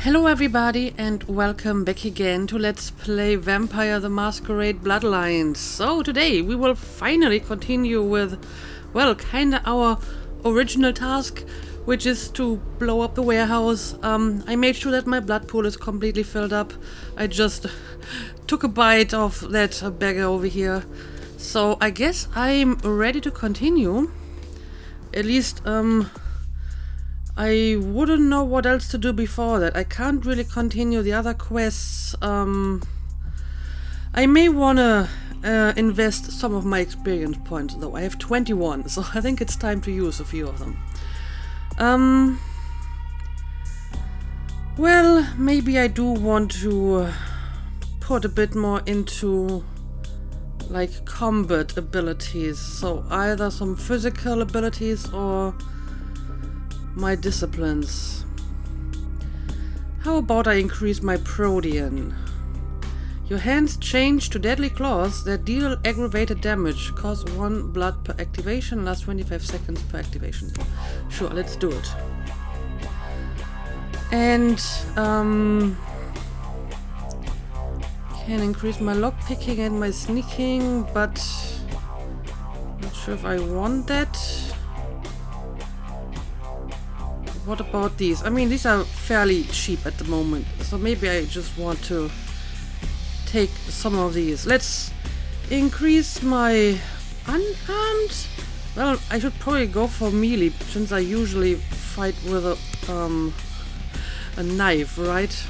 Hello everybody and welcome back again to Let's Play Vampire the Masquerade Bloodlines. So today we will finally continue with, well, kinda our original task, which is to blow up the warehouse. I made sure that my blood pool is completely filled up. I just took a bite of that beggar over here. So I guess I'm ready to continue. At least, I wouldn't know what else to do before that. I can't really continue the other quests. I may wanna invest some of my experience points though. I have 21, so I think it's time to use a few of them. Well, maybe I do want to put a bit more into like combat abilities. So either some physical abilities or my disciplines. How about I increase my Protean? Your hands change to deadly claws that deal aggravated damage. Cause 1 blood per activation, lasts 25 seconds per activation. Sure, let's do it. And can increase my lockpicking and my sneaking, but not sure if I want that. What about these? I mean, these are fairly cheap at the moment, so maybe I just want to take some of these. Let's increase my unarmed. Well, I should probably go for melee, since I usually fight with a knife, right?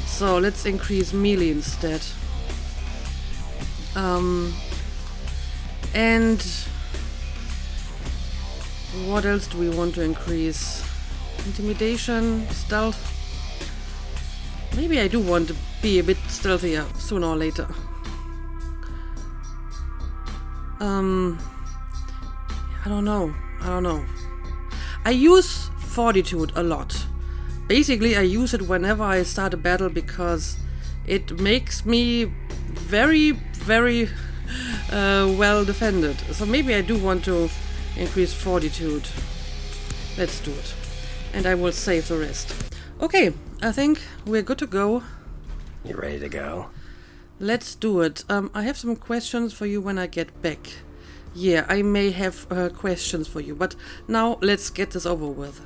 So let's increase melee instead. And what else do we want to increase? Intimidation, stealth. Maybe I do want to be a bit stealthier sooner or later. I don't know. I use fortitude a lot. Basically, I use it whenever I start a battle because it makes me very, very well defended. So maybe I do want to increase fortitude. Let's do it. And I will save the rest. Okay, I think we're good to go. You ready to go? Let's do it. I have some questions for you when I get back. Yeah, I may have questions for you, but now let's get this over with.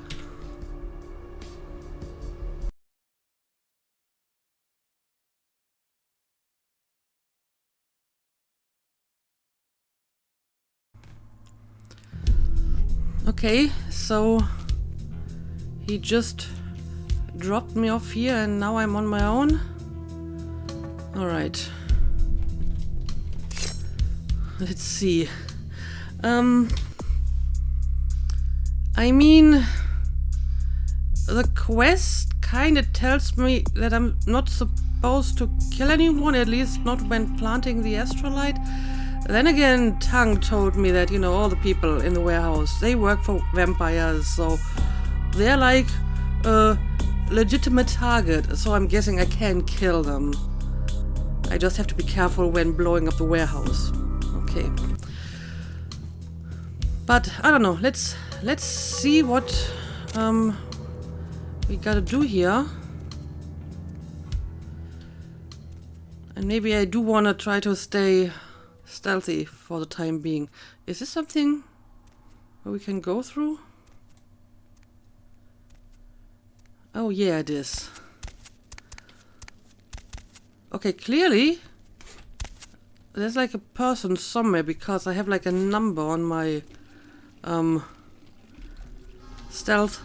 Okay, so he just dropped me off here and now I'm on my own. Alright. Let's see. I mean, the quest kinda tells me that I'm not supposed to kill anyone, at least not when planting the astrolite. Then again, Tang told me that, you know, all the people in the warehouse, they work for vampires, so they're like a legitimate target, so I'm guessing I can kill them. I just have to be careful when blowing up the warehouse. Okay. But, I don't know, let's see what we gotta do here. And maybe I do wanna try to stay stealthy for the time being. Is this something where we can go through? Oh yeah, it is. Okay, clearly there's like a person somewhere because I have like a number on my stealth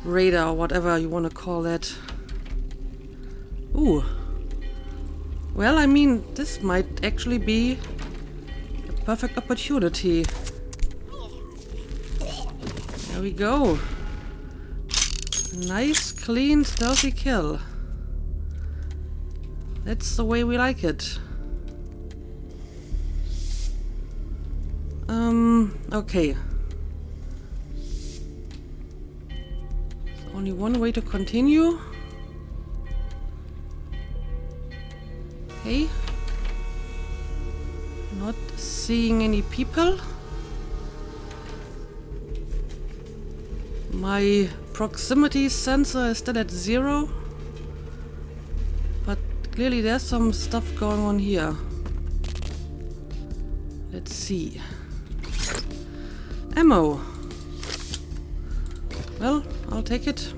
radar or whatever you want to call that. Ooh. Well, I mean, this might actually be a perfect opportunity. There we go. Nice, clean, stealthy kill. That's the way we like it. Okay. Only one way to continue. Okay. Not seeing any people. My proximity sensor is still at 0. But clearly there's some stuff going on here. Let's see. Ammo. Well, I'll take it.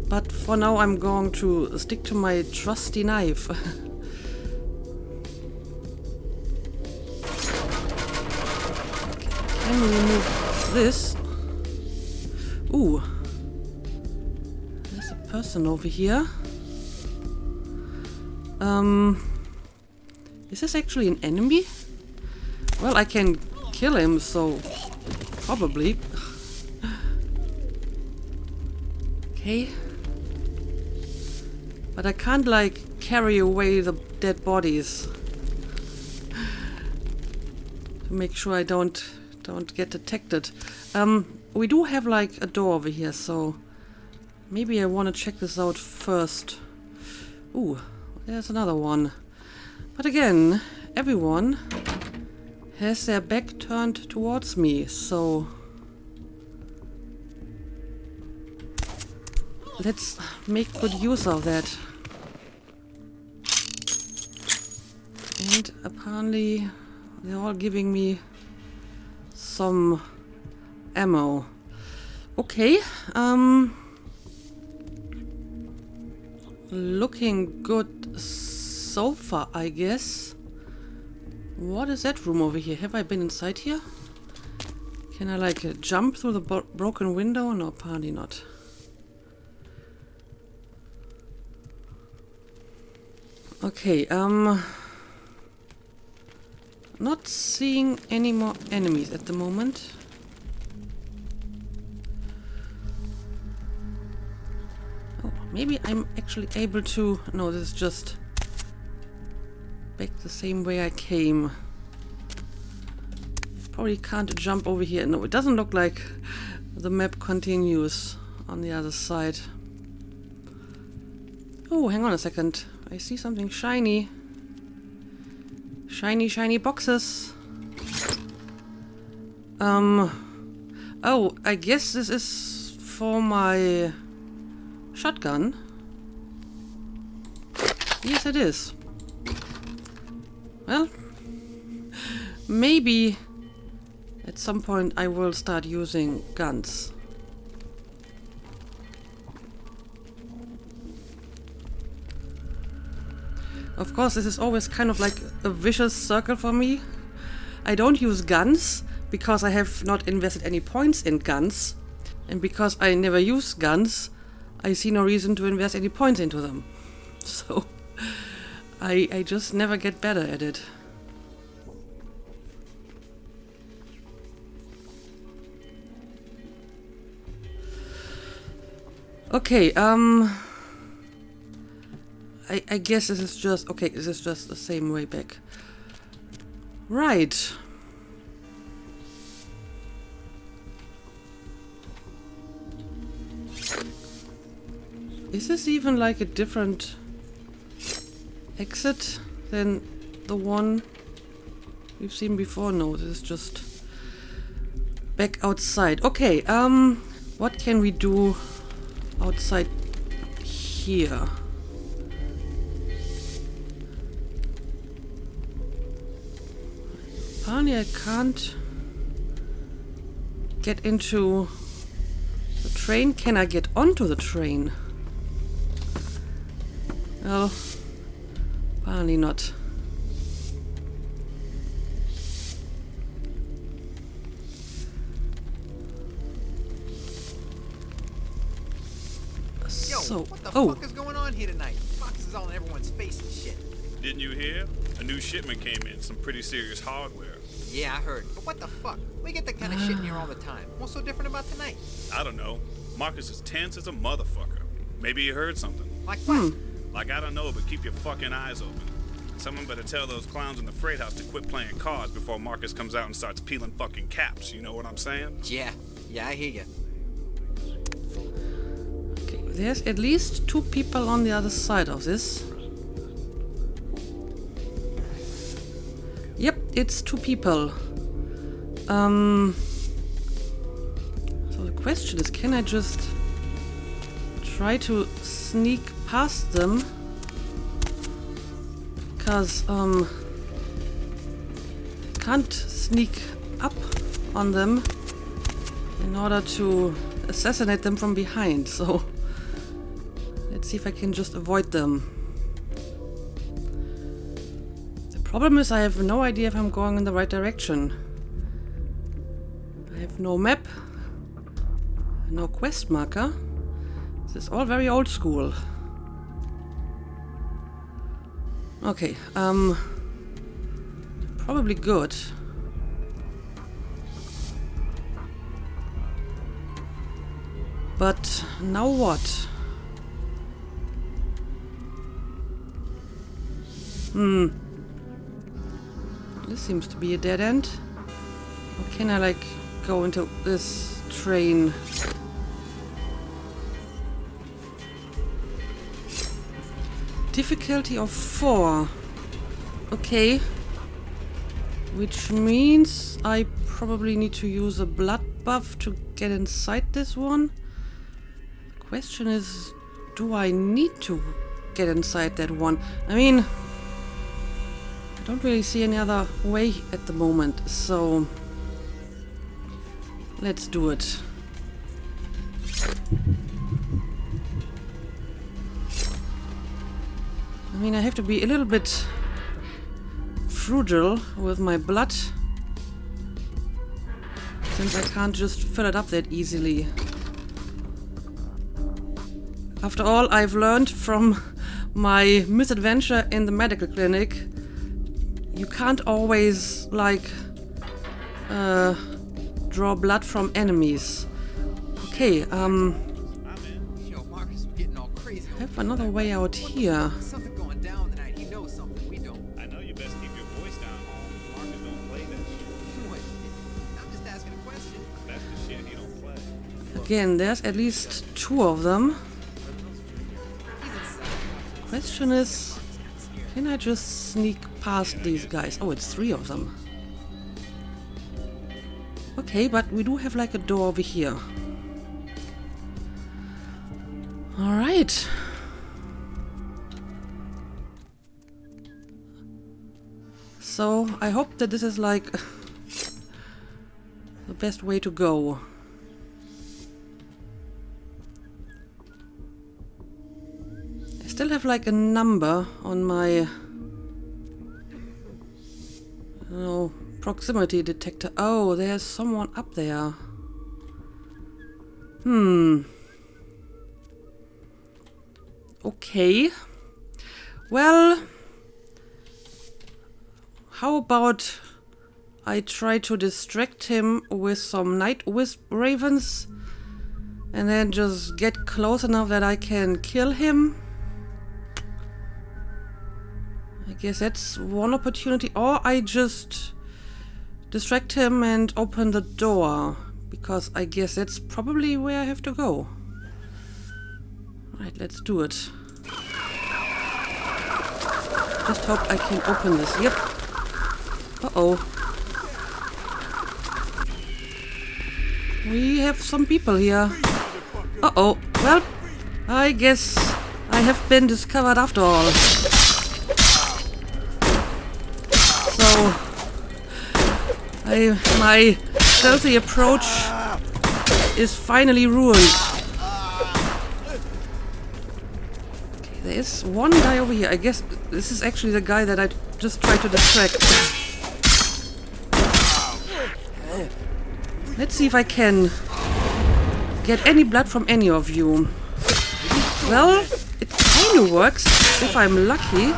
But for now I'm going to stick to my trusty knife. Can we remove this? Ooh. There's a person over here. Is this actually an enemy? Well, I can kill him, so probably. Okay. But I can't, like, carry away the dead bodies. To make sure I don't get detected. We do have, like, a door over here, so maybe I want to check this out first. Ooh, there's another one. But again, everyone has their back turned towards me, so let's make good use of that. And apparently they're all giving me some ammo. Okay, looking good so far, I guess. What is that room over here? Have I been inside here? Can I, like, jump through the broken window? No, apparently not. Okay, not seeing any more enemies at the moment. Oh, maybe I'm actually able to... No, this is just back the same way I came. Probably can't jump over here. No, it doesn't look like the map continues on the other side. Oh, hang on a second. I see something shiny. Shiny, shiny boxes. Oh, I guess this is for my shotgun. Yes, it is. Well, maybe at some point I will start using guns. Of course, this is always kind of like a vicious circle for me. I don't use guns because I have not invested any points in guns. And because I never use guns, I see no reason to invest any points into them. So I just never get better at it. Okay, I guess this is just... Okay, this is just the same way back. Right. Is this even like a different exit than the one we've seen before? No, this is just back outside. Okay, what can we do outside here? Apparently I can't get into the train. Can I get onto the train? Well, apparently not. Yo, what the fuck is going on here tonight? Fox is all in everyone's face and shit. Didn't you hear? A new shipment came in, some pretty serious hardware. Yeah, I heard. But what the fuck? We get that kind of shit in here all the time. What's so different about tonight? I don't know. Marcus is tense as a motherfucker. Maybe he heard something. Like what? Like, I don't know, but keep your fucking eyes open. Someone better tell those clowns in the freight house to quit playing cards before Marcus comes out and starts peeling fucking caps. You know what I'm saying? Yeah, I hear you. Okay, there's at least 2 people on the other side of this. Yep, it's 2 people. So the question is, can I just try to sneak past them? Because, can't sneak up on them in order to assassinate them from behind, so let's see if I can just avoid them. The problem is I have no idea if I'm going in the right direction. I have no map, no quest marker. This is all very old school. Okay, probably good. But now what? This seems to be a dead end. Or can I like go into this train? Difficulty of 4. Okay. Which means I probably need to use a blood buff to get inside this one. The question is, do I need to get inside that one? I mean, I don't really see any other way at the moment, so let's do it. I mean, I have to be a little bit frugal with my blood, since I can't just fill it up that easily. After all, I've learned from my misadventure in the medical clinic, you can't always, like, draw blood from enemies. Okay, Yo, Marcus, we're getting all crazy. I have another way out here. Something going down tonight. He knows something we don't. I know you best keep your voice down, home. Marcus don't play that shit. What? I'm just asking a question. That's the shit he don't play. Again, there's at least 2 of them. He's inside. Question is, can I just sneak past these guys? Oh, it's 3 of them. Okay, but we do have like a door over here. Alright. So, I hope that this is like the best way to go. I still have like a number on my proximity detector. Oh, there's someone up there. Okay. Well, how about I try to distract him with some night wisp ravens and then just get close enough that I can kill him? I guess that's one opportunity. Or I just distract him and open the door, because I guess that's probably where I have to go. Right, let's do it. Just hope I can open this. Yep. Uh-oh. We have some people here. Uh-oh. Well, I guess I have been discovered after all. So, my stealthy approach is finally ruined. Okay, there is one guy over here. I guess this is actually the guy that I just tried to distract. Let's see if I can get any blood from any of you. Well, it kind of works if I'm lucky.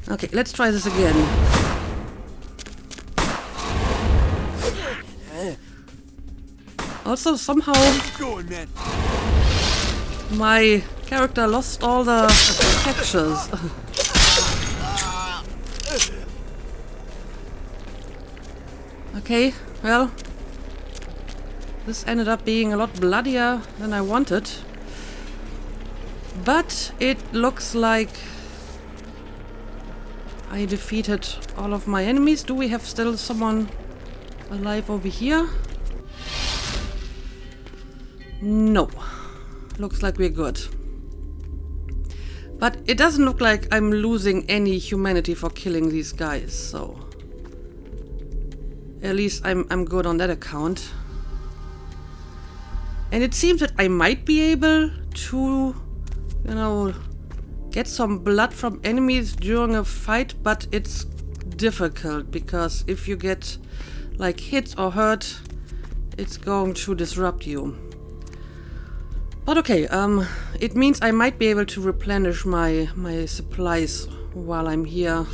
Okay, let's try this again. Also, somehow my character lost all the textures. Okay, well, this ended up being a lot bloodier than I wanted. But it looks like I defeated all of my enemies. Do we have still someone alive over here? No. Looks like we're good. But it doesn't look like I'm losing any humanity for killing these guys, so... At least I'm good on that account. And it seems that I might be able to, you know, get some blood from enemies during a fight, but it's difficult because if you get like hit or hurt, it's going to disrupt you. But okay, it means I might be able to replenish my supplies while I'm here.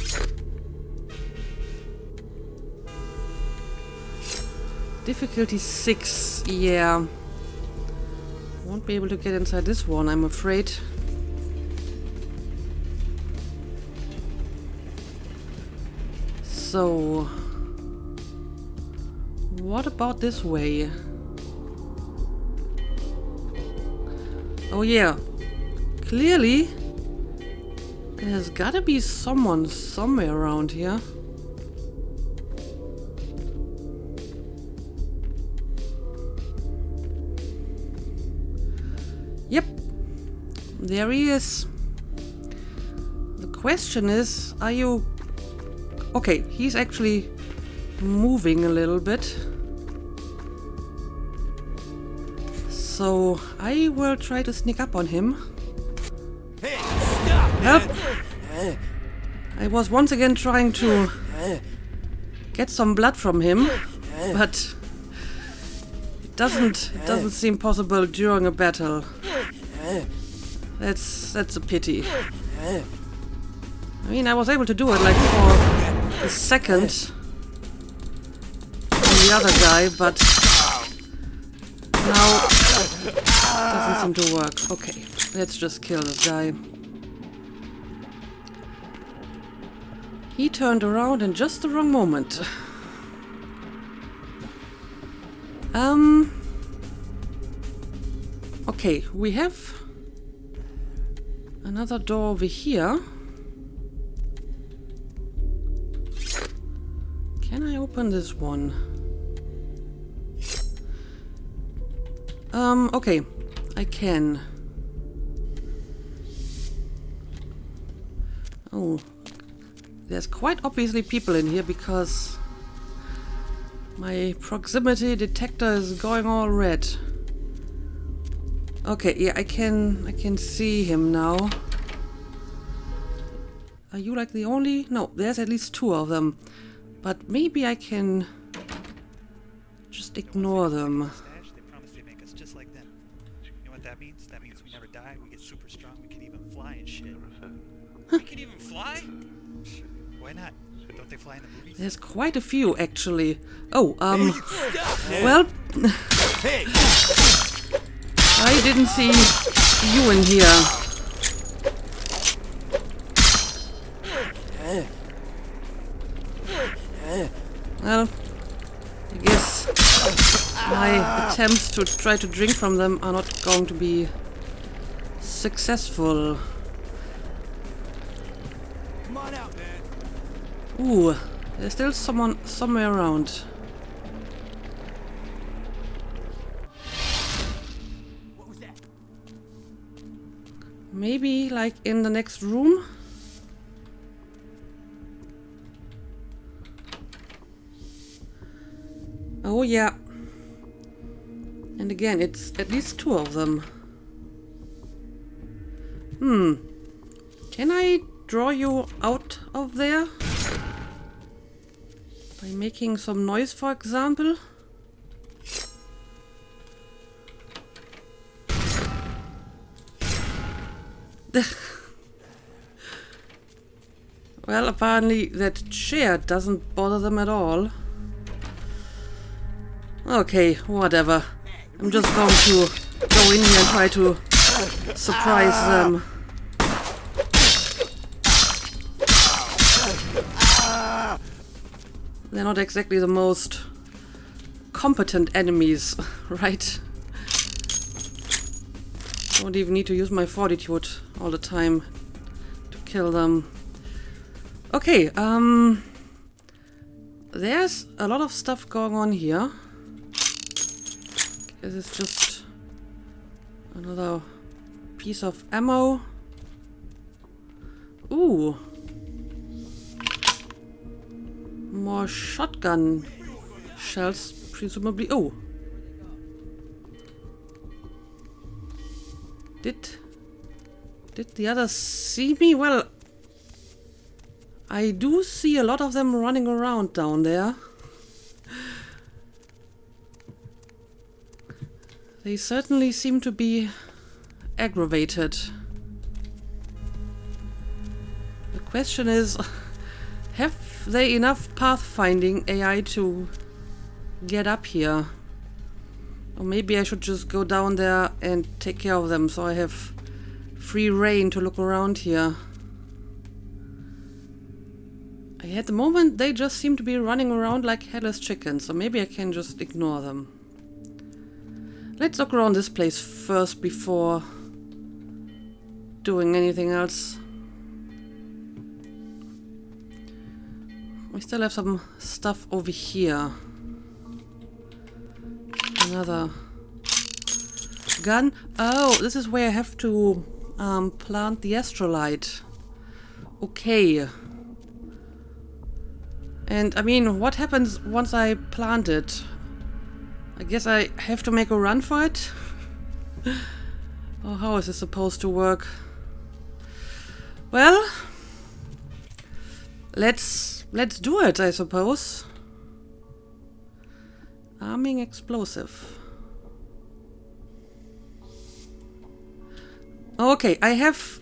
Difficulty 6, yeah. Won't be able to get inside this one, I'm afraid. So... what about this way? Oh yeah, clearly there's gotta be someone somewhere around here. Yep, there he is. The question is, are you... Okay, he's actually moving a little bit. So I will try to sneak up on him. Hey, stop! Help! I was once again trying to get some blood from him, but it doesn't seem possible during a battle. That's a pity. I mean, I was able to do it like for a second on the other guy, but now doesn't seem to work. Okay, let's just kill this guy. He turned around in just the wrong moment. Okay, we have another door over here. Can I open this one? Okay, I can. Oh, there's quite obviously people in here because my proximity detector is going all red. Okay, yeah, I can see him now. Are you like the only? No, there's at least 2 of them. But maybe I can just ignore them. They promised they'd make us just like them. You know what that means? That means we never die, we get super strong, we can even fly and shit. We can even fly? Why not? Don't they fly in the movies? There's quite a few, actually. Oh, well... I didn't see you in here. Well, I guess my attempts to try to drink from them are not going to be successful. Come on out, man. Ooh, there's still someone somewhere around. What was that? Maybe like in the next room? Oh yeah. And again, it's at least 2 of them. Can I draw you out of there? By making some noise, for example? Well, apparently that chair doesn't bother them at all. Okay, whatever. I'm just going to go in here and try to surprise them. They're not exactly the most competent enemies, right? Don't even need to use my fortitude all the time to kill them. Okay, there's a lot of stuff going on here. Is it just another piece of ammo? Ooh. More shotgun shells, presumably. Oh. Did the others see me? Well, I do see a lot of them running around down there. They certainly seem to be aggravated. The question is, have they enough pathfinding AI to get up here? Or maybe I should just go down there and take care of them so I have free reign to look around here. At the moment they just seem to be running around like headless chickens, so maybe I can just ignore them. Let's look around this place first before doing anything else. We still have some stuff over here. Another gun. Oh, this is where I have to plant the astrolite. Okay. And I mean, what happens once I plant it? I guess I have to make a run for it? Or how is this supposed to work? Well, let's do it, I suppose. Arming explosive. Okay, I have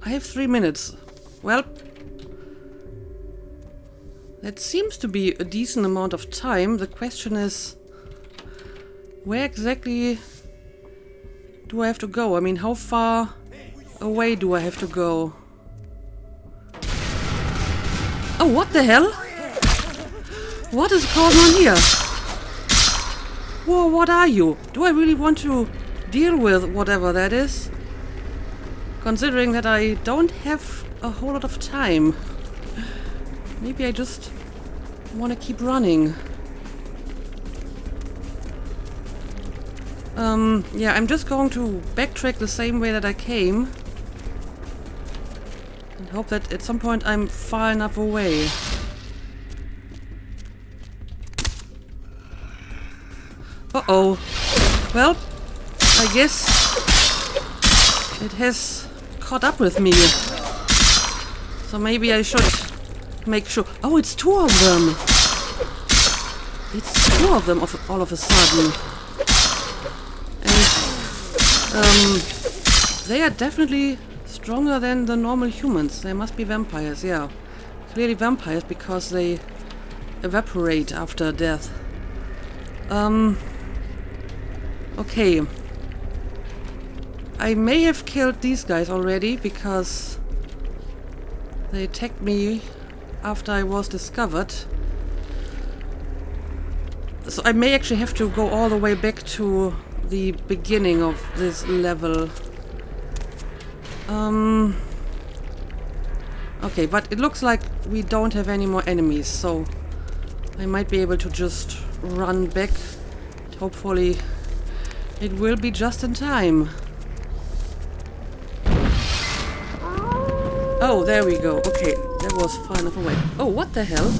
3 minutes. Well, that seems to be a decent amount of time. The question is, where exactly do I have to go? I mean, how far away do I have to go? Oh, what the hell? What is going on here? Whoa, what are you? Do I really want to deal with whatever that is? Considering that I don't have a whole lot of time. Maybe I just want to keep running. Yeah, I'm just going to backtrack the same way that I came. And hope that at some point I'm far enough away. Uh-oh. Well, I guess it has caught up with me. So maybe I should make sure. Oh, it's 2 of them. It's 2 of them all of a sudden. And they are definitely stronger than the normal humans. They must be vampires, yeah. Clearly vampires because they evaporate after death. Okay. I may have killed these guys already because they attacked me after I was discovered. So I may actually have to go all the way back to the beginning of this level. Okay, but it looks like we don't have any more enemies, so I might be able to just run back. Hopefully it will be just in time. Oh, there we go. Okay, that was far enough away. Oh, what the hell?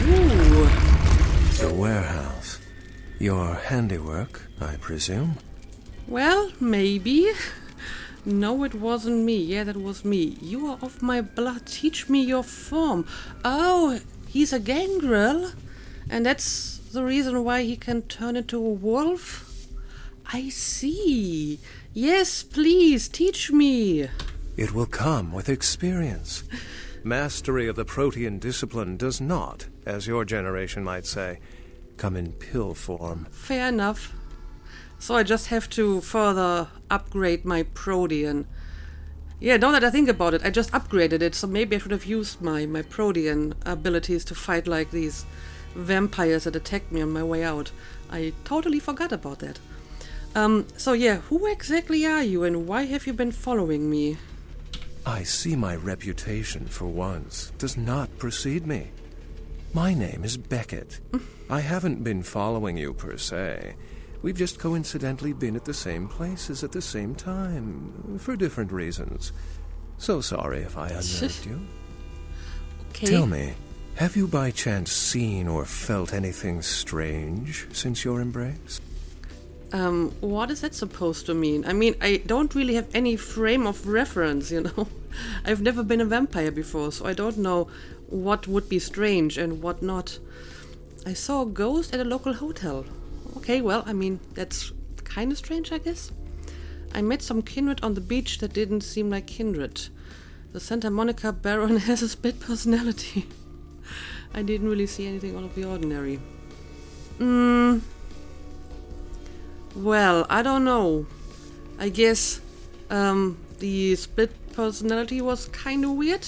Ooh. The warehouse. Your handiwork, I presume? Well, maybe. No, it wasn't me. Yeah, that was me. You are of my blood. Teach me your form. Oh, he's a gangrel. And that's the reason why he can turn into a wolf? I see. Yes, please, teach me. It will come with experience. Mastery of the Protean discipline does not, as your generation might say, come in pill form. Fair enough. So I just have to further upgrade my Protean. Yeah, now that I think about it, I just upgraded it, so maybe I should have used my Protean abilities to fight like these vampires that attacked me on my way out. I totally forgot about that. So yeah, who exactly are you and why have you been following me? I see my reputation, for once, does not precede me. My name is Beckett. I haven't been following you per se. We've just coincidentally been at the same places at the same time, for different reasons. So sorry if I unnerved you. Okay. Tell me, have you by chance seen or felt anything strange since your embrace? What is that supposed to mean? I mean, I don't really have any frame of reference, you know? I've never been a vampire before, so I don't know what would be strange and what not. I saw a ghost at a local hotel. Okay, well, I mean, that's kind of strange, I guess. I met some kindred on the beach that didn't seem like kindred. The Santa Monica Baron has a split personality. I didn't really see anything out of the ordinary. Well, I don't know. I guess the split personality was kind of weird.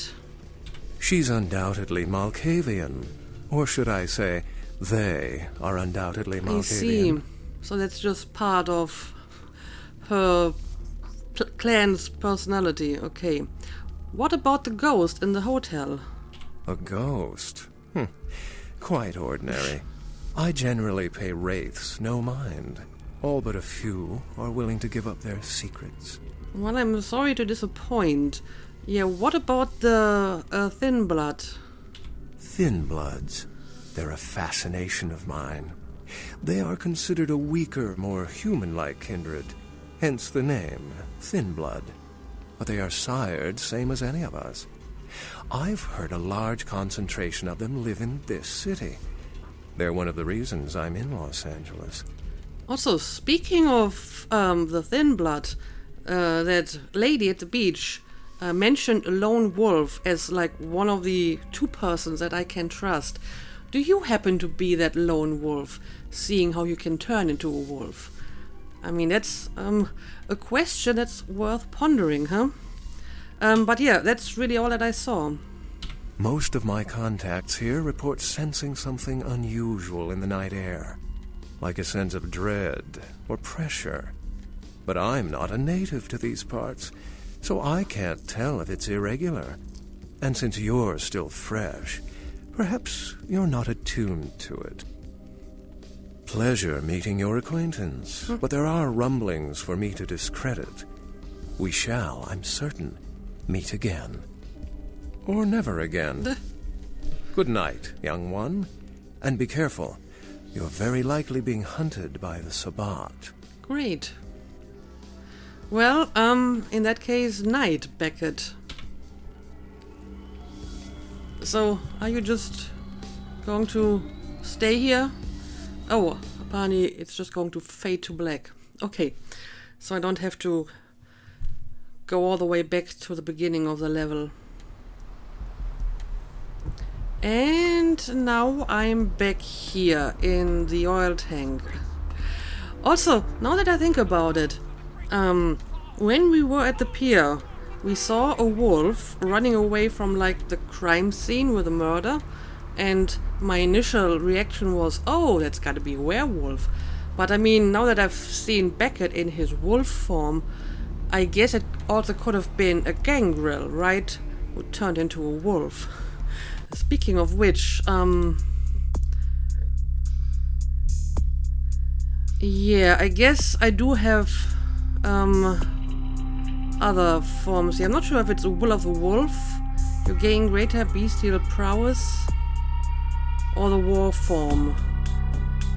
She's undoubtedly Malkavian. Or should I say, they are undoubtedly Malkavian. I see. So that's just part of her clan's personality. Okay. What about the ghost in the hotel? A ghost? Quite ordinary. I generally pay wraiths no mind. All but a few are willing to give up their secrets. Well, I'm sorry to disappoint. Yeah, what about the thin blood? Thin bloods. They're a fascination of mine. They are considered a weaker, more human-like kindred. Hence the name, Thin Blood. But they are sired same as any of us. I've heard a large concentration of them live in this city. They're one of the reasons I'm in Los Angeles. Also, speaking of the thin blood, that lady at the beach mentioned a lone wolf as like one of the two persons that I can trust. Do you happen to be that lone wolf, seeing how you can turn into a wolf? I mean, that's a question that's worth pondering, huh? But yeah, that's really all that I saw. Most of my contacts here report sensing something unusual in the night air, like a sense of dread or pressure. But I'm not a native to these parts, so I can't tell if it's irregular. And since you're still fresh, perhaps you're not attuned to it. Pleasure meeting your acquaintance, but there are rumblings for me to discredit. We shall, I'm certain, meet again. Or never again. Good night, young one. And be careful. You're very likely being hunted by the Sabbat. Great. Well, in that case, night, Beckett. So, are you just going to stay here? Oh, apparently it's just going to fade to black. Okay, so I don't have to go all the way back to the beginning of the level. And now I'm back here in the oil tank. Also, now that I think about it, when we were at the pier, we saw a wolf running away from like the crime scene with the murder, and my initial reaction was, oh, that's gotta be a werewolf. But I mean, now that I've seen Beckett in his wolf form, I guess it also could have been a gangrel, right? Who turned into a wolf. Speaking of which, yeah, I guess I do have other forms here. I'm not sure if it's a will of the wolf, you gain greater bestial prowess, or the war form.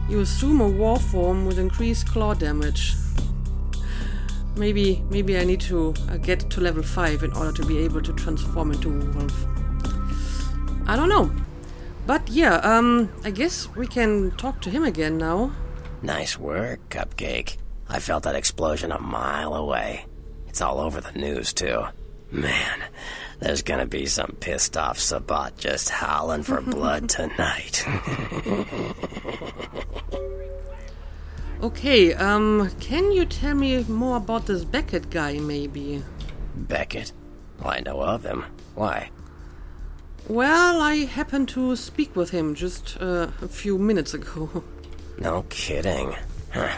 You assume a war form with increased claw damage. Maybe I need to get to level 5 in order to be able to transform into a wolf. I don't know. But yeah, I guess we can talk to him again now. Nice work, Cupcake. I felt that explosion a mile away. It's all over the news, too. Man, there's gonna be some pissed off Sabbat just howling for blood tonight. Okay, can you tell me more about this Beckett guy, maybe? Beckett? Well, I know of him. Why? Well, I happened to speak with him just a few minutes ago. No kidding. Huh.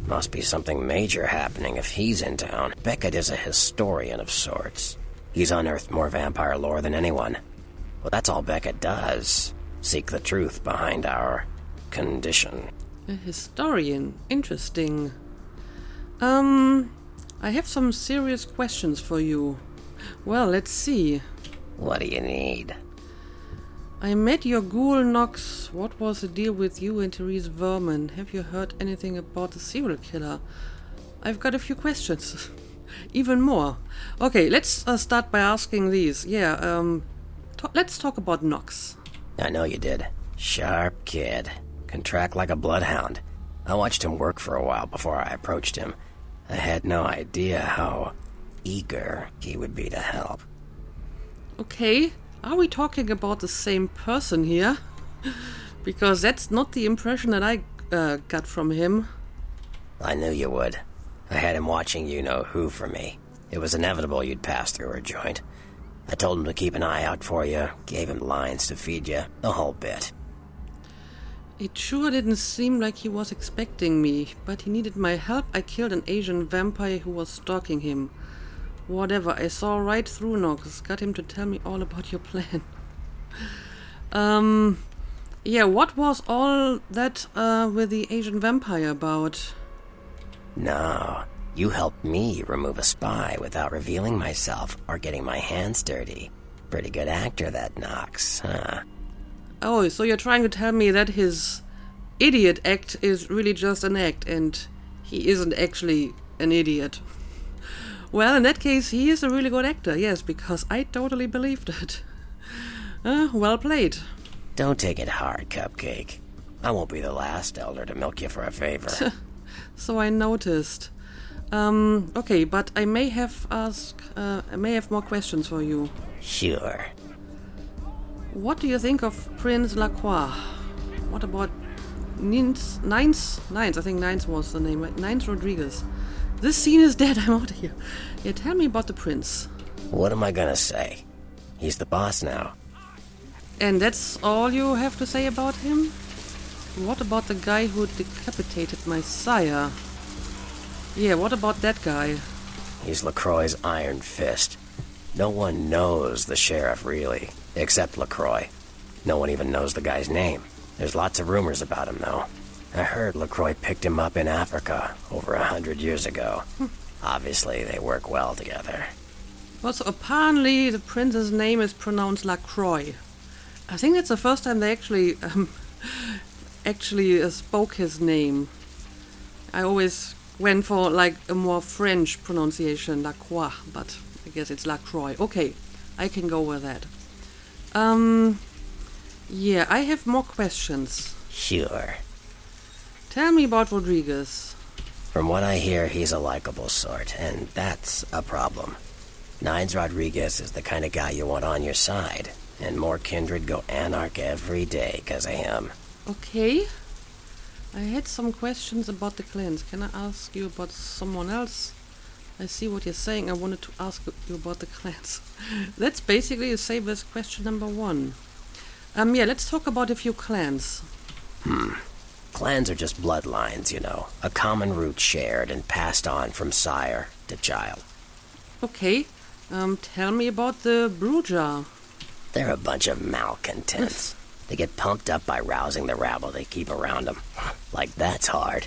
Must be something major happening if he's in town. Beckett is a historian of sorts. He's unearthed more vampire lore than anyone. Well, that's all Beckett does. Seek the truth behind our condition. A historian. Interesting. I have some serious questions for you. Well, let's see. What do you need? I met your ghoul Nox. What was the deal with you and Therese Verman? Have you heard anything about the serial killer? I've got a few questions. Even more. Okay, let's start by asking these. Let's talk about Nox. I know you did. Sharp kid. Can track like a bloodhound. I watched him work for a while before I approached him. I had no idea how eager he would be to help. Okay, are we talking about the same person here? Because that's not the impression that I got from him. I knew you would. I had him watching you-know-who for me. It was inevitable you'd pass through her joint. I told him to keep an eye out for you, gave him lines to feed you, the whole bit. It sure didn't seem like he was expecting me, but he needed my help. I killed an Asian vampire who was stalking him. Whatever, I saw right through Nox, got him to tell me all about your plan. What was all that with the Asian vampire about? No, you helped me remove a spy without revealing myself or getting my hands dirty. Pretty good actor, that Nox, huh? Oh, so you're trying to tell me that his idiot act is really just an act, and he isn't actually an idiot. Well, in that case, he is a really good actor, yes, because I totally believed it. Well played. Don't take it hard, Cupcake. I won't be the last elder to milk you for a favor. So I noticed. Okay, but I may have more questions for you. Sure. What do you think of Prince Lacroix? What about Nines, I think Nines was the name, right? Nines Rodriguez. This scene is dead, I'm out of here. Yeah, tell me about the prince. What am I gonna say? He's the boss now. And that's all you have to say about him? What about the guy who decapitated my sire? Yeah, what about that guy? He's LaCroix's iron fist. No one knows the sheriff, really, except LaCroix. No one even knows the guy's name. There's lots of rumors about him, though. I heard LaCroix picked him up in Africa over 100 years ago. Obviously, they work well together. Well, so apparently the prince's name is pronounced Lacroix. I think that's the first time they actually spoke his name. I always went for like a more French pronunciation, Lacroix, but I guess it's Lacroix. Okay, I can go with that. Yeah, I have more questions. Sure. Tell me about Rodriguez. From what I hear, he's a likable sort, and that's a problem. Nines Rodriguez is the kind of guy you want on your side, and more kindred go anarch every day because of him. Okay. I had some questions about the clans. Can I ask you about someone else? I see what you're saying. I wanted to ask you about the clans. That's basically the same as question number 1. Let's talk about a few clans. Clans are just bloodlines, a common root shared and passed on from sire to child. Okay. Tell me about the Bruja. They're a bunch of malcontents. They get pumped up by rousing the rabble they keep around them. Like, that's hard.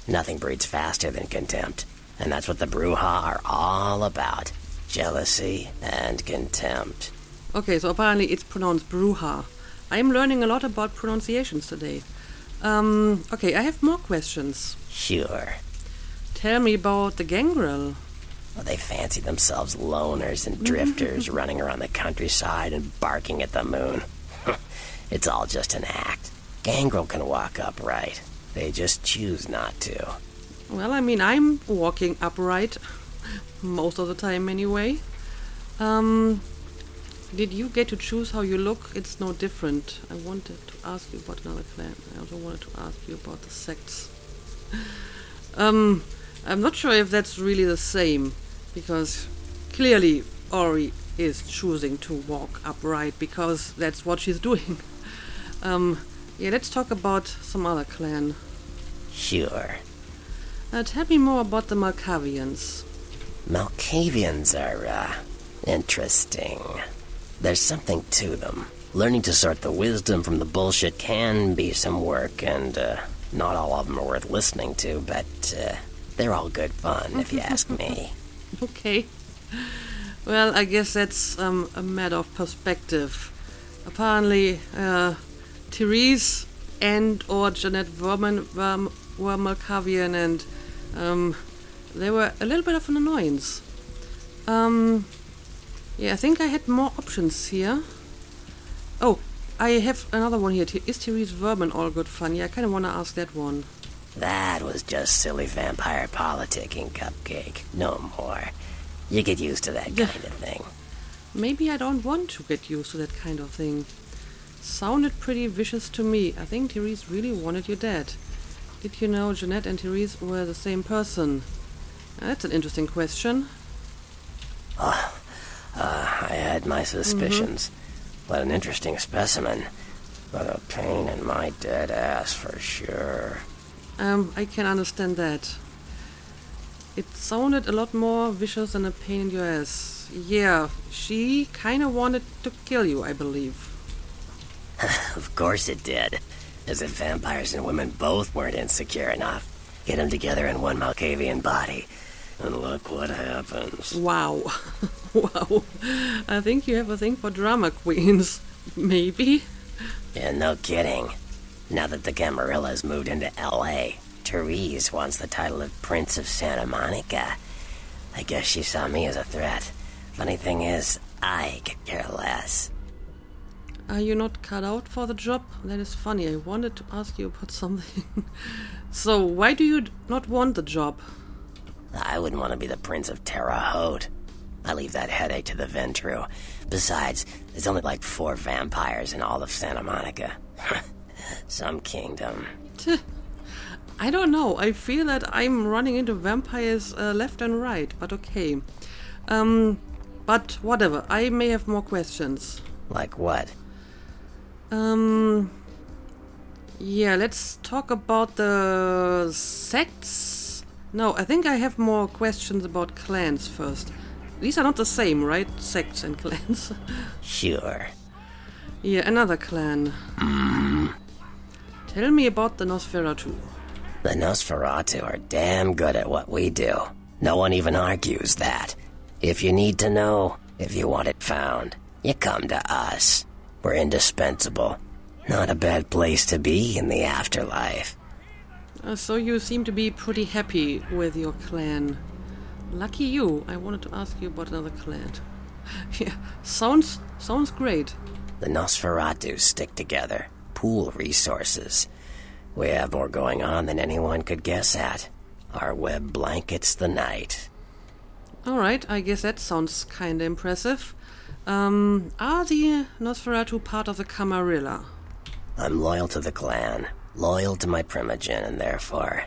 Nothing breeds faster than contempt. And that's what the Bruja are all about. Jealousy and contempt. Okay, so apparently it's pronounced Bruja. I'm learning a lot about pronunciations today. Okay, I have more questions. Sure. Tell me about the Gangrel. Well, they fancy themselves loners and drifters running around the countryside and barking at the moon. It's all just an act. Gangrel can walk upright. They just choose not to. Well, I mean, I'm walking upright. Most of the time, anyway. Did you get to choose how you look? It's no different. I wanted to ask you about another clan. I also wanted to ask you about the sects. I'm not sure if that's really the same, because clearly Ori is choosing to walk upright because that's what she's doing. Let's talk about some other clan. Sure. Tell me more about the Malkavians. Malkavians are, interesting. There's something to them. Learning to sort the wisdom from the bullshit can be some work, and, not all of them are worth listening to, but, they're all good fun, if you ask me. Okay. Well, I guess that's a matter of perspective. Apparently, Therese and or Jeanette Verman were Malkavian, and they were a little bit of an annoyance. Yeah, I think I had more options here. Oh, I have another one here. Is Therese Verman all good fun? Yeah, I kind of want to ask that one. That was just silly vampire politicking, Cupcake. No more. You get used to that kind of thing. Maybe I don't want to get used to that kind of thing. Sounded pretty vicious to me. I think Therese really wanted you dead. Did you know Jeanette and Therese were the same person? That's an interesting question. I had my suspicions. What an interesting specimen. But a pain in my dead ass for sure. I can understand that. It sounded a lot more vicious than a pain in your ass. Yeah, she kinda wanted to kill you, I believe. Of course it did. As if vampires and women both weren't insecure enough. Get them together in one Malkavian body. And look what happens. Wow. Wow. I think you have a thing for drama queens. Maybe? Yeah, no kidding. Now that the Camarillas moved into L.A., Therese wants the title of Prince of Santa Monica. I guess she saw me as a threat. Funny thing is, I could care less. Are you not cut out for the job? That is funny. I wanted to ask you about something. So, why do you not want the job? I wouldn't want to be the Prince of Terre Haute. I leave that headache to the Ventru. Besides, there's only like 4 vampires in all of Santa Monica. Some kingdom. I don't know. I feel that I'm running into vampires left and right, but okay. But whatever. I may have more questions. Like what? Yeah, let's talk about the sects. No, I think I have more questions about clans first. These are not the same, right? Sects and clans. Sure. Yeah, another clan. Tell me about the Nosferatu. The Nosferatu are damn good at what we do. No one even argues that. If you need to know, if you want it found, you come to us. We're indispensable. Not a bad place to be in the afterlife. So you seem to be pretty happy with your clan. Lucky you. I wanted to ask you about another clan. Yeah, sounds great. The Nosferatu stick together, pool resources. We have more going on than anyone could guess at. Our web blankets the night. Alright, I guess that sounds kinda impressive. Are the Nosferatu part of the Camarilla? I'm loyal to the clan, loyal to my primogen, and therefore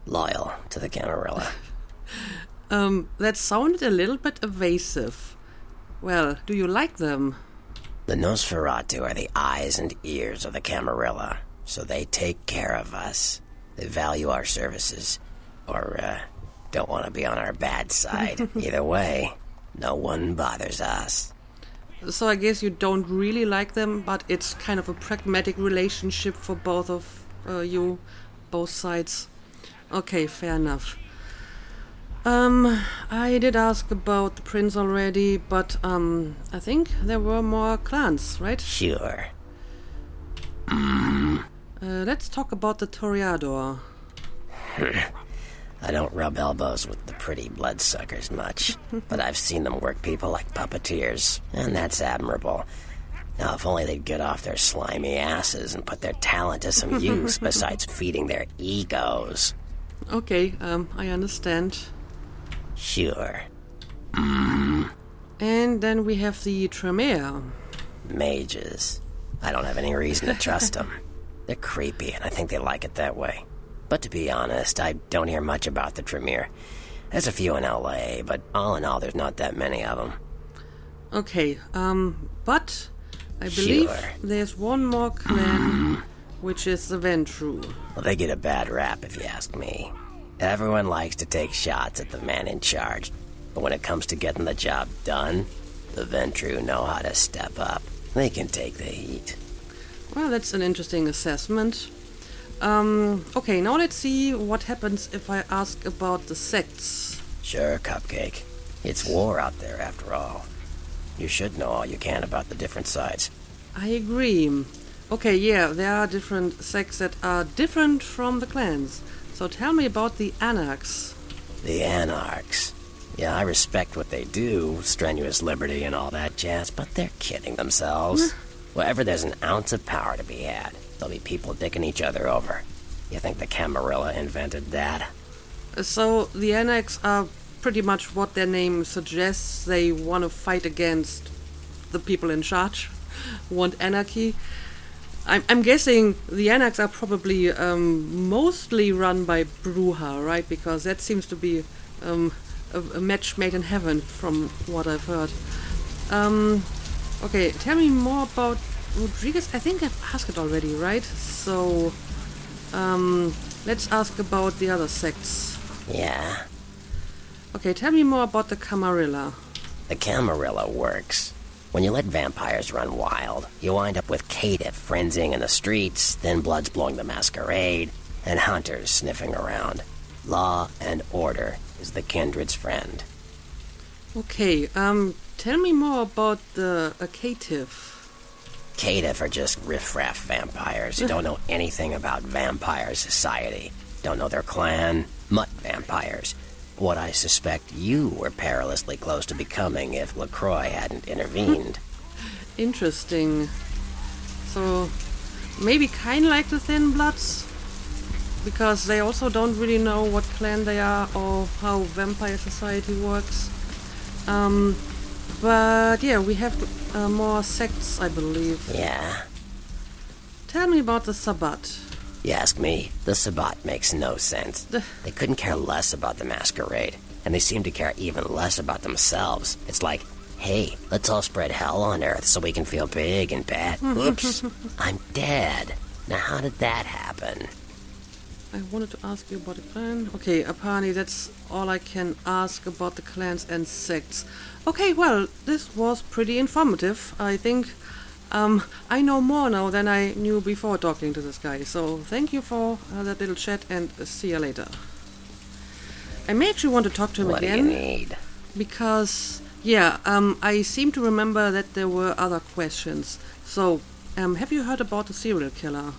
loyal to the Camarilla. That sounded a little bit evasive. Well, do you like them? The Nosferatu are the eyes and ears of the Camarilla, so they take care of us. They value our services, or don't want to be on our bad side. Either way, no one bothers us. So I guess you don't really like them, but it's kind of a pragmatic relationship for both of you, both sides. Okay, fair enough. I did ask about the prince already, but I think there were more clans, right? Sure. Let's talk about the Toreador. I don't rub elbows with the pretty bloodsuckers much, but I've seen them work people like puppeteers, and that's admirable. Now, if only they'd get off their slimy asses and put their talent to some use besides feeding their egos. Okay, I understand. Sure. And then we have the Tremere. Mages. I don't have any reason to trust them. They're creepy, and I think they like it that way. But to be honest, I don't hear much about the Tremere. There's a few in L.A., but all in all, there's not that many of them. Okay, but I believe there's one more clan, which is the Ventru. Well, they get a bad rap, if you ask me. Everyone likes to take shots at the man in charge, but when it comes to getting the job done, the Ventru know how to step up. They can take the heat. Well, that's an interesting assessment. Okay, now let's see what happens if I ask about the sects. Sure, Cupcake. It's war out there, after all. You should know all you can about the different sides. I agree. Okay, yeah, there are different sects that are different from the clans. So tell me about the Anarchs. The Anarchs. Yeah, I respect what they do, strenuous liberty and all that jazz, but they're kidding themselves. Wherever there's an ounce of power to be had, there'll be people dicking each other over. You think the Camarilla invented that? So the Anarchs are pretty much what their name suggests. They want to fight against the people in charge, want anarchy. I'm guessing the Anarchs are probably mostly run by Bruja, right? Because that seems to be a match made in heaven from what I've heard. Okay, tell me more about Rodriguez. I think I've asked it already, right? So let's ask about the other sects. Yeah. Okay, tell me more about the Camarilla. The Camarilla works. When you let vampires run wild, you wind up with caitiff frenzying in the streets, then bloods blowing the Masquerade, and hunters sniffing around. Law and order is the kindred's friend. Okay, tell me more about the caitiff. Caitiff are just riffraff vampires who don't know anything about vampire society. Don't know their clan. Mutt vampires. What I suspect you were perilously close to becoming if LaCroix hadn't intervened. Interesting. So, maybe kind of like the Thin Bloods? Because they also don't really know what clan they are or how vampire society works. But yeah, we have more sects, I believe. Yeah. Tell me about the Sabbat. You ask me, the Sabbat makes no sense. They couldn't care less about the Masquerade, and they seem to care even less about themselves. It's like, hey, let's all spread hell on Earth so we can feel big and bad. Oops, I'm dead. Now how did that happen? I wanted to ask you about the clan. Okay, apparently that's all I can ask about the clans and sects. Okay, well, this was pretty informative, I think. I know more now than I knew before talking to this guy, so thank you for that little chat and see you later. I may actually want to talk to him What again. do you need? Because, yeah, I seem to remember that there were other questions. So, have you heard about the serial killer?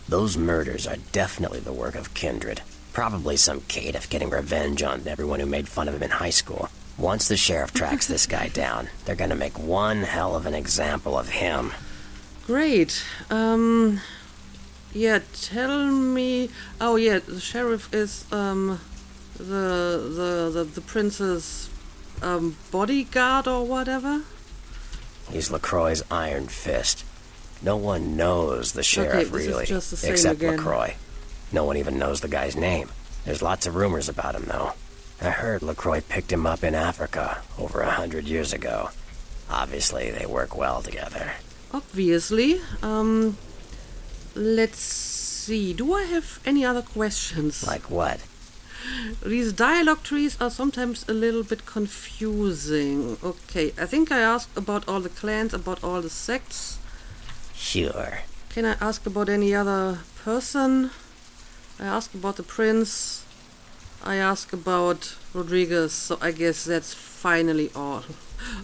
Those murders are definitely the work of kindred. Probably some caitiff getting revenge on everyone who made fun of him in high school. Once the sheriff tracks this guy down, they're gonna make one hell of an example of him. Great. Yeah, tell me... Oh, yeah, the sheriff is, the prince's, bodyguard or whatever? He's LaCroix's iron fist. No one knows the sheriff, this is really, just the same except again. LaCroix. No one even knows the guy's name. There's lots of rumors about him, though. I heard LaCroix picked him up in Africa over 100 years ago. Obviously, they work well together. Obviously. Let's see. Do I have any other questions? Like what? These dialogue trees are sometimes a little bit confusing. Okay, I think I asked about all the clans, about all the sects. Sure. Can I ask about any other person? I asked about the prince. I asked about Rodriguez, so I guess that's finally all.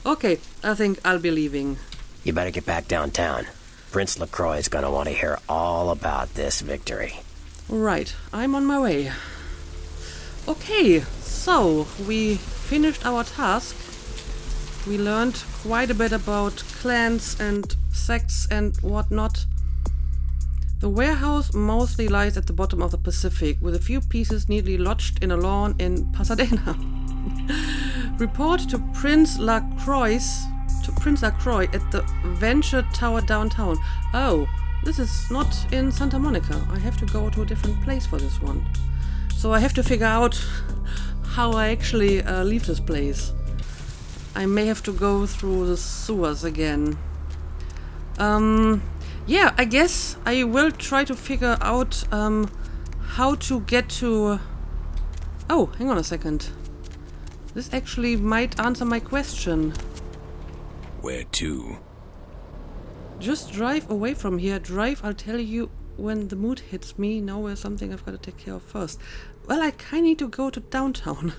Okay, I think I'll be leaving. You better get back downtown. Prince LaCroix is gonna want to hear all about this victory. Right, I'm on my way. Okay, so we finished our task. We learned quite a bit about clans and sects and whatnot. The warehouse mostly lies at the bottom of the Pacific, with a few pieces neatly lodged in a lawn in Pasadena. Report to Prince LaCroix at the Venture Tower downtown. Oh, this is not in Santa Monica. I have to go to a different place for this one. So I have to figure out how I actually leave this place. I may have to go through the sewers again. Yeah, I guess I will try to figure out how to get to Oh, hang on a second. This actually might answer my question. Where to? Just drive away from here. Drive, I'll tell you when the mood hits me. Now there's something I've got to take care of first. Well, I kinda need to go to downtown.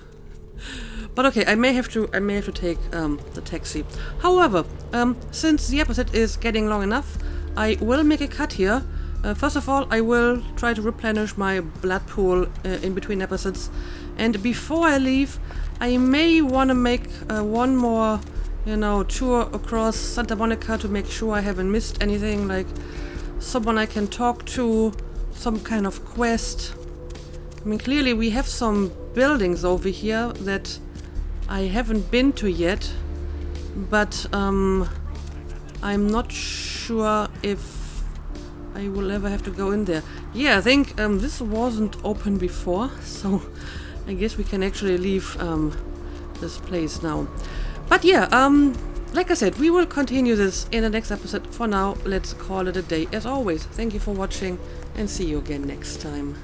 But okay, I may have to take the taxi. However, since the episode is getting long enough, I will make a cut here. First of all, I will try to replenish my blood pool in between episodes. And before I leave, I may want to make one more, tour across Santa Monica to make sure I haven't missed anything, like someone I can talk to, some kind of quest. I mean, clearly we have some buildings over here that I haven't been to yet, but I'm not sure if I will ever have to go in there. Yeah, I think this wasn't open before, so I guess we can actually leave this place now. But yeah, like I said, we will continue this in the next episode. For now, let's call it a day. As always, thank you for watching and see you again next time.